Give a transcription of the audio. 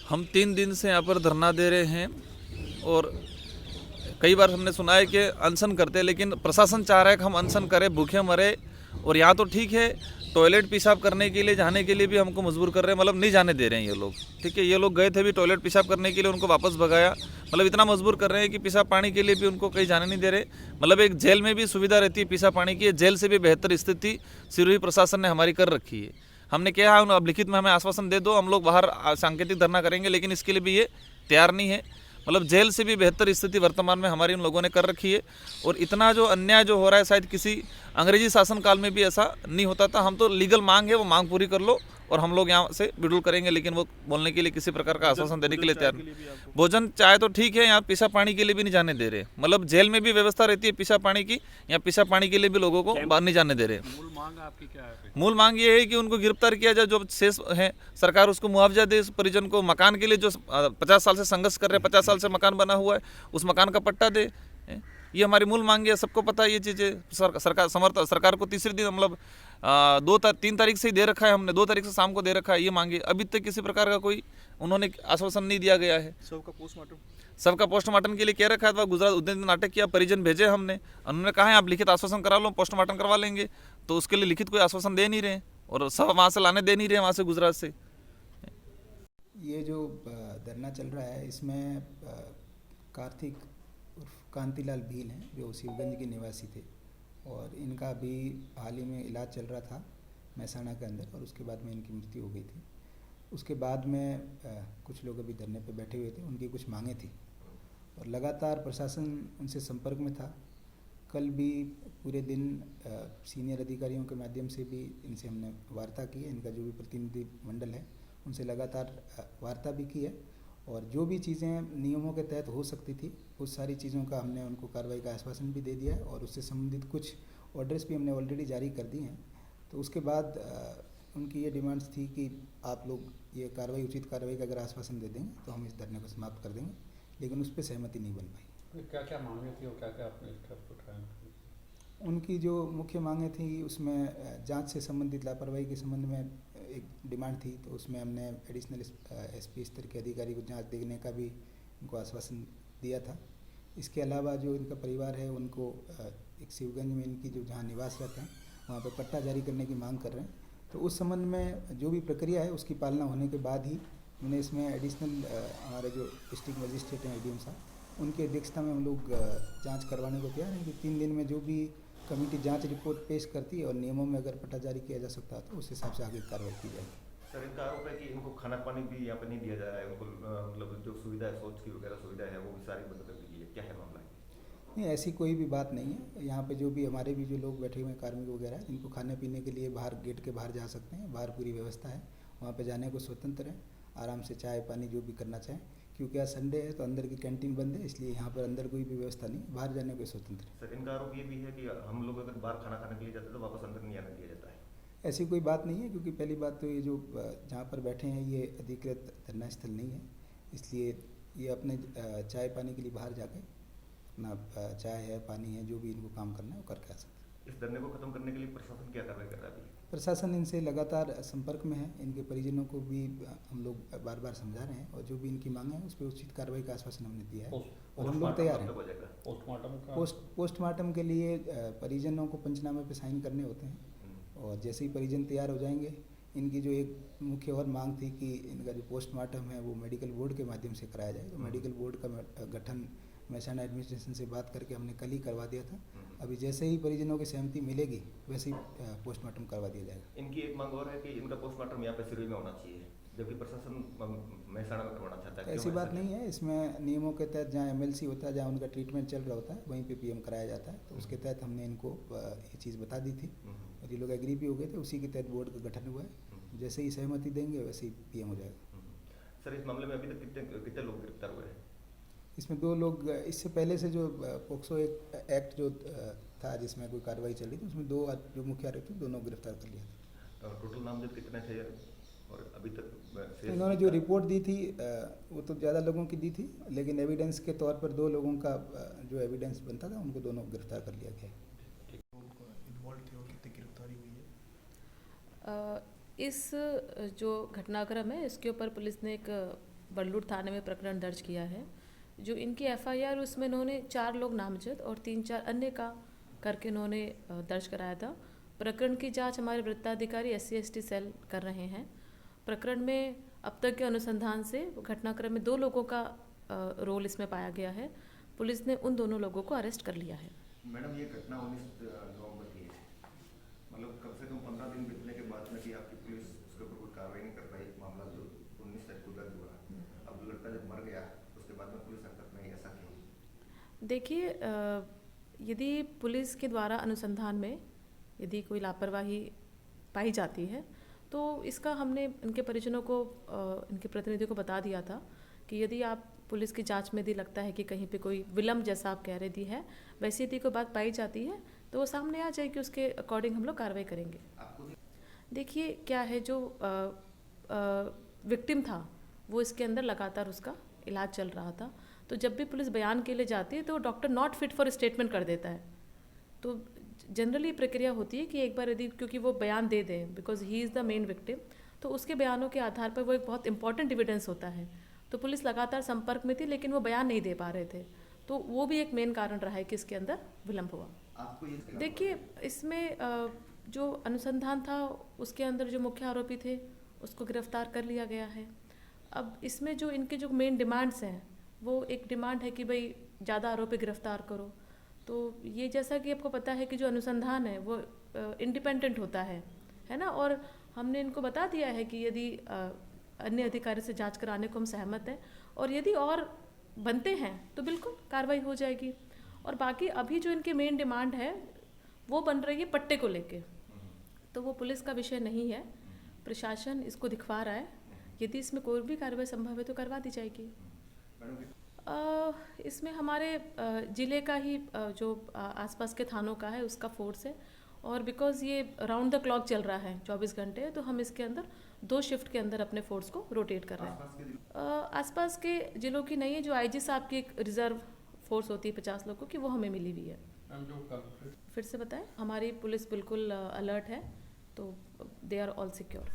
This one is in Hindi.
हम 3 दिन से यहाँ पर धरना दे रहे हैं और कई बार हमने सुना है कि अनशन करते हैं, लेकिन प्रशासन चाह रहा है कि हम अनशन करें, भूखे मरे। और यहाँ तो ठीक है, टॉयलेट पेशाब करने के लिए जाने के लिए भी हमको मजबूर कर रहे हैं, मतलब नहीं जाने दे रहे हैं ये लोग। ठीक है, ये लोग गए थे भी टॉयलेट पेशाब करने के लिए, उनको वापस भगाया, मतलब इतना मजबूर कर रहे हैं कि पेशाब पानी के लिए भी उनको कहीं जाने नहीं दे रहे। मतलब एक जेल में भी सुविधा रहती है पेशाब पानी की, जेल से भी बेहतर स्थिति सिरोही प्रशासन ने हमारी कर रखी है। हमने क्या है, अब लिखित में हमें आश्वासन दे दो, हम लोग बाहर सांकेतिक धरना करेंगे, लेकिन इसके लिए भी ये तैयार नहीं है। मतलब जेल से भी बेहतर स्थिति वर्तमान में हमारी इन लोगों ने कर रखी है। और इतना जो अन्याय जो हो रहा है, शायद किसी अंग्रेजी शासन काल में भी ऐसा नहीं होता था। हम तो लीगल मांग है, वो मांग पूरी कर लो और हम लोग यहाँ से विड्रॉल करेंगे, लेकिन वो बोलने के लिए किसी प्रकार का आश्वासन देने के लिए तैयार नहीं। भोजन चाहे तो ठीक है, यहाँ पेशाब पानी के लिए भी नहीं जाने दे रहे। मतलब जेल में भी व्यवस्था रहती है पेशाब पानी की, यहाँ पेशाब पानी के लिए भी लोगों को बाहर नहीं जाने दे रहे। मूल मांग आपकी क्या है? मूल मांग ये है कि उनको गिरफ्तार किया जाए, जो शेष है सरकार उसको मुआवजा दे, उस परिजन को मकान के लिए जो 50 साल से संघर्ष कर रहे हैं, 50 साल से मकान बना हुआ है, उस मकान का पट्टा दे। ये हमारी मूल मांग है, सबको पता है ये चीज़ें। सरकार को तीसरे दिन, मतलब 3 तारीख से ही दे रखा है हमने, 2 तारीख से शाम को दे रखा है ये मांगे। अभी तक किसी प्रकार का कोई उन्होंने आश्वासन नहीं दिया गया है। सबका पोस्टमार्टम के लिए कह रखा था, गुजरात उद्यम नाटक किया, परिजन भेजे हमने, उन्होंने कहा है आप लिखित आश्वासन करा लो, पोस्टमार्टम करवा लेंगे। तो उसके लिए लिखित कोई आश्वासन दे नहीं रहे और सब वहाँ से लाने दे नहीं रहे, वहाँ से गुजरात से। ये जो धरना चल रहा है, इसमें कार्तिक उर्फ कांतिलाल भील हैं, जो शिवगंज के निवासी थे, और इनका भी हाल ही में इलाज चल रहा था महसाणा के अंदर, और उसके बाद में इनकी मृत्यु हो गई थी। उसके बाद में कुछ लोग अभी धरने पे बैठे हुए थे, उनकी कुछ मांगें थी और लगातार प्रशासन उनसे संपर्क में था। कल भी पूरे दिन सीनियर अधिकारियों के माध्यम से भी इनसे हमने वार्ता की है, इनका जो भी प्रतिनिधि मंडल है उनसे लगातार वार्ता भी की है, और जो भी चीज़ें नियमों के तहत हो सकती थी उस सारी चीज़ों का हमने उनको कार्रवाई का आश्वासन भी दे दिया है, और उससे संबंधित कुछ ऑर्डर्स भी हमने ऑलरेडी जारी कर दिए हैं। तो उसके बाद उनकी ये डिमांड्स थी कि आप लोग ये कार्रवाई, उचित कार्रवाई का अगर आश्वासन दे देंगे तो हम इस धरने को समाप्त कर देंगे, लेकिन उस पर सहमति नहीं बन पाई। क्या क्या मांगे थी और क्या क्या आपने स्टेप उठाए? उनकी जो मुख्य मांगें थी उसमें जांच से संबंधित लापरवाही के संबंध में एक डिमांड थी, तो उसमें हमने एडिशनल एसपी स्तर के अधिकारी को जांच देखने का भी उनको आश्वासन दिया था। इसके अलावा जो इनका परिवार है उनको एक शिवगंज में इनकी जो जहाँ निवास रहते हैं वहाँ पर पट्टा जारी करने की मांग कर रहे हैं। तो उस संबंध में जो भी प्रक्रिया है उसकी पालना होने के बाद ही मैंने इसमें एडिशनल हमारे जो डिस्ट्रिक्ट मजिस्ट्रेट हैं एडीएम साहब, उनकी अध्यक्षता में हम लोग जांच करवाने को तैयार हैं कि 3 दिन में जो भी कमेटी जांच रिपोर्ट पेश करती है और नियमों में अगर पट्टा जारी किया जा सकता है तो उस हिसाब से आगे कार्रवाई की जाएगी। सर, इनका आरोप है कि इनको खाना पानी भी यहाँ पे नहीं दिया जा रहा है, उनको मतलब जो सुविधा है, शौच की वगैरह सुविधा है वो भी सारी बंद कर दी है। क्या है मामला? नहीं, ऐसी कोई भी बात नहीं है। यहाँ पे जो भी हमारे भी जो लोग बैठे हुए हैं कार्मिक वगैरह, इनको खाने पीने के लिए बाहर गेट के बाहर जा सकते हैं, बाहर पूरी व्यवस्था है, वहाँ पे जाने को स्वतंत्र है, आराम से चाय पानी जो भी करना चाहें। क्योंकि आज संडे है तो अंदर की कैंटीन बंद है, इसलिए यहाँ पर अंदर कोई भी व्यवस्था नहीं, बाहर जाने को स्वतंत्र है। सर, इनका आरोप ये भी है कि हम लोग अगर बाहर खाना खाने के लिए जाते हैं तो वापस अंदर नहीं आने दिया जाता है। ऐसी कोई बात नहीं है, क्योंकि पहली बात तो ये जो जहाँ पर बैठे हैं ये अधिकृत धरना स्थल नहीं है, इसलिए ये अपने चाय पानी के लिए बाहर जाके अपना चाय है, पानी है, जो भी इनको काम करना है वो करके आ सकते हैं। इस धरने को खत्म करने के लिए प्रशासन क्या कार्रवाई कर रहा है अभी? प्रशासन इनसे लगातार संपर्क में है, इनके परिजनों को भी हम लोग बार बार समझा रहे हैं, और जो भी इनकी मांग है उस पर उचित कार्रवाई का आश्वासन हमने दिया है और हम लोग तैयार हैं। पोस्टमार्टम के लिए परिजनों को पंचनामे पे साइन करने होते हैं, और जैसे ही परिजन तैयार हो जाएंगे, इनकी जो एक मुख्य और मांग थी कि इनका जो पोस्टमार्टम है वो मेडिकल बोर्ड के माध्यम से कराया जाए, तो मेडिकल बोर्ड का गठन महसाणा एडमिनिस्ट्रेशन से बात करके हमने कल ही करवा दिया था। अभी जैसे ही परिजनों की सहमति मिलेगी वैसे ही पोस्टमार्टम करवा दिया जाएगा। इनकी एक मांग और है कि इनका पोस्टमार्टम यहाँ पे सिरोही में होना चाहिए, जबकि प्रशासन महसाणा में करवाना चाहता है। ऐसी बात नहीं है, इसमें नियमों के तहत जहाँ एमएलसी होता है, जहाँ उनका ट्रीटमेंट चल रहा होता है वहीं पे पीएम कराया जाता है, तो उसके तहत हमने इनको ये चीज़ बता दी थी और ये लोग एग्री भी हो गए थे, उसी के तहत बोर्ड का गठन हुआ है। जैसे ही सहमति देंगे वैसे ही पीएम हो जाएगा। सर, इस मामले में अभी तक कितने लोग गिरफ्तार हुए हैं? इसमें 2 लोग, इससे पहले से जो पोक्सो एक्ट जो था जिसमें कोई कार्रवाई चल रही थी, उसमें 2 जो मुख्य आरोपी दोनों गिरफ्तार कर लिया था। टोटल नामजद कितने थे और अभी तक? इन्होंने जो रिपोर्ट दी थी वो तो ज़्यादा लोगों की दी थी, लेकिन एविडेंस के तौर पर 2 लोगों का जो एविडेंस बनता था उनको दोनों गिरफ्तार कर लिया गया। इस जो घटनाक्रम है इसके ऊपर पुलिस ने एक बरलूड थाने में प्रकरण दर्ज किया है। जो इनकी एफआईआर उसमें इन्होंने 4 लोग नामजद और 3-4 अन्य का करके इन्होंने दर्ज कराया था। प्रकरण की जांच हमारे वृत्ताधिकारी SC/ST सेल कर रहे हैं। प्रकरण में अब तक के अनुसंधान से घटनाक्रम में 2 लोगों का रोल इसमें पाया गया है। पुलिस ने उन दोनों लोगों को अरेस्ट कर लिया है। मैडम ये घटना 19 नवंबर की है, मतलब कम से कम 15 दिन बीतने के बाद में कि आपकी पुलिस उसके ऊपर कोई कार्रवाई नहीं कर पाई। मामला जो 19 तारीख को दर्ज हुआ, अब लड़का जब मर गया उसके बाद में पुलिस हरकत में ऐसा क्यों? देखिए, यदि पुलिस के द्वारा अनुसंधान में यदि कोई लापरवाही पाई जाती है तो इसका हमने इनके परिजनों को, इनके प्रतिनिधियों को बता दिया था कि यदि आप पुलिस की जांच में यदि लगता है कि कहीं पे कोई विलम्ब, जैसा आप कह रहे दी है, वैसी यदि कोई बात पाई जाती है तो वो सामने आ जाएगी, उसके अकॉर्डिंग हम लोग कार्रवाई करेंगे। देखिए क्या है, जो विक्टिम था वो इसके अंदर लगातार उसका इलाज चल रहा था, तो जब भी पुलिस बयान के लिए जाती है तो doctor not fit for statement कर देता है। तो जनरली प्रक्रिया होती है कि एक बार यदि, क्योंकि वो बयान दे दें because he is the main victim, तो उसके बयानों के आधार पर वो एक बहुत इंपॉर्टेंट एविडेंस होता है। तो पुलिस लगातार संपर्क में थी लेकिन वो बयान नहीं दे पा रहे थे, तो वो भी एक मेन कारण रहा है कि इसके अंदर विलम्ब हुआ। देखिए, इसमें जो अनुसंधान था उसके अंदर जो मुख्य आरोपी थे उसको गिरफ्तार कर लिया गया है। अब इसमें जो इनके जो मेन डिमांड्स हैं, वो एक डिमांड है कि भाई ज़्यादा आरोपी गिरफ्तार करो। तो ये जैसा कि आपको पता है कि जो अनुसंधान है वो इंडिपेंडेंट होता है ना, और हमने इनको बता दिया है कि यदि अन्य अधिकारी से जांच कराने को हम सहमत हैं और यदि और बनते हैं तो बिल्कुल कार्रवाई हो जाएगी। और बाकी अभी जो इनकी मेन डिमांड है वो बन रही है पट्टे को लेके, तो वो पुलिस का विषय नहीं है, प्रशासन इसको दिखवा रहा है। यदि इसमें कोई भी कार्रवाई संभव है तो करवा दी जाएगी। इसमें हमारे ज़िले का ही जो आसपास के थानों का है उसका फोर्स है, और बिकॉज़ ये राउंड द क्लॉक चल रहा है 24 घंटे, तो हम इसके अंदर 2 शिफ्ट के अंदर अपने फोर्स को रोटेट कर रहे हैं। आसपास के ज़िलों की नहीं है, जो IG साहब की एक रिजर्व फोर्स होती है 50 लोगों की, वो हमें मिली हुई है। फिर से बताएं, हमारी पुलिस बिल्कुल अलर्ट है, तो दे आर ऑल सिक्योर।